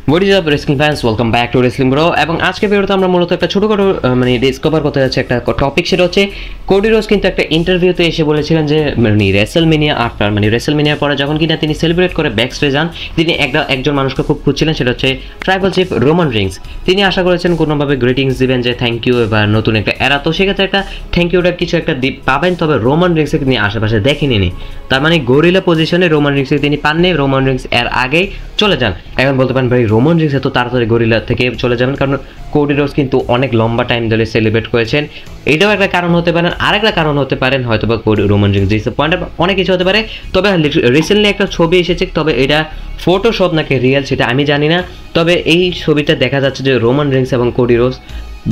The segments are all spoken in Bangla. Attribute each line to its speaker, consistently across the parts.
Speaker 1: What is up wrestling fans, welcome back to wrestling bro. এবং আজকে ভিডিওতে আমরা মূলত একটা ছোটোখাটো ডিসকভার করতে যাচ্ছি একটা টপিক, সেটা হচ্ছে কোডি রোজ কিন্তু একটা ইন্টারভিউতে এসে বলেছিলেন যে রেসলমেনিয়া আফটার রেসলমেনিয়ার পরে যখন কিনা তিনি সেলিব্রেট করে ব্যাকস্টেজে যান, তিনি একজন মানুষকে খুব খুঁজছিলেন, সেটা হচ্ছে ট্রাইবাল চিফ রোমান রিংস। তিনি আশা করেছেন কোনোভাবে গ্রিটিংস দিবেন যে থ্যাংক ইউ, এবার নতুন একটা এরা, তো সেক্ষেত্রে একটা থ্যাংক ইউটা কিছু একটা পাবেন, তবে রোমান রিংসকে তিনি আশেপাশে দেখেনি। তার মানে গরিলা পজিশনে রোমান রিংসকে তিনি পাননি। রোমান রিংস এর আগেই চলে যান। এখন বলতে পারেন ভাই রোমান রিংস এত তাড়াতাড়ি গরিলা থেকে চলে যাবেন, কারণ কোডি রোজ কিন্তু অনেক লম্বা টাইম ধরে সেলিব্রেট করেছেন। এটাও একটা কারণ হতে পারেন। আরেকটা কারণ হতে পারেন হয়তো বা রোমান রিংস ডিসঅ্যাপয়েন্টেড, অনেক কিছু হতে পারে। তবে রিসেন্টলি একটা ছবি এসেছে, তবে এটা ফটোশপ নাকি রিয়েল সেটা আমি জানি না। তবে এই ছবিটা দেখা যাচ্ছে যে রোমান রিংস এবং কোডি রোজ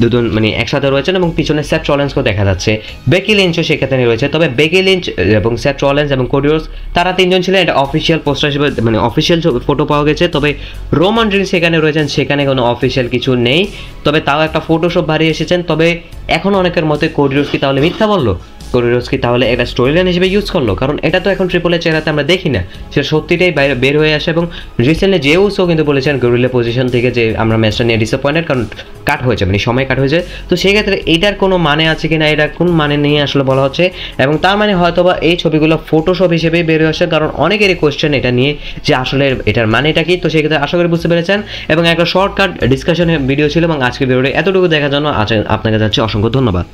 Speaker 1: দুজন একসাথে রয়েছেন এবং পিছনে সেথ রলিন্সকেও দেখা যাচ্ছে, বেকি লিঞ্চও সেখানে রয়েছে। তবে বেকি লিঞ্চ এবং সেথ রলিন্স এবং কোডি রোজ তারা তিনজন ছিলেন, এটা অফিসিয়াল পোস্টার হিসেবে অফিসিয়াল ফটো পাওয়া গেছে। তবে রোমান রিংস সেখানে রয়েছেন, সেখানে কোনো অফিসিয়াল কিছু নেই। তবে তাও একটা ফটোশপ বাড়িয়ে এসেছেন। তবে এখন অনেকের মতে কোডি রোজ কি তাহলে মিথ্যা বললো, কোডি রোজ কি তাহলে এটা স্টোরি লাইন হিসেবে ইউজ করলো, কারণ এটা তো এখন ট্রিপল এইচ চেহারাতে আমরা দেখি না, সেটা সত্যিটাই বের হয়ে আসে। এবং রিসেন্টলি জেউসও কিন্তু বলেছেন গরিলা পজিশন থেকে যে আমরা ম্যাচটা নিয়ে ডিসঅ্যাপয়েন্টেড, কারণ কাট হয়েছে, সময় কাট হয়েছে। তো সেই ক্ষেত্রে এটার কোনো মানে আছে কিনা, এটা কোন মানে নিয়ে আসলে বলা হচ্ছে, এবং তার মানে হয়তোবা এই ছবিগুলো ফটোশপ হিসেবেই বের হয়ে আসে, কারণ অনেকেরই কোয়েশ্চেন এটা নিয়ে যে আসলে এটার মানেটা কি। তো সেই ক্ষেত্রে আশা করি বুঝতে পেরেছেন, এবং একটা শর্টকাট ডিসকাশনের ভিডিও ছিল, এবং আজকে ভিডিওটা এতটুকু দেখার জন্য আপনাকে যাচ্ছে অসংখ্য ধন্যবাদ।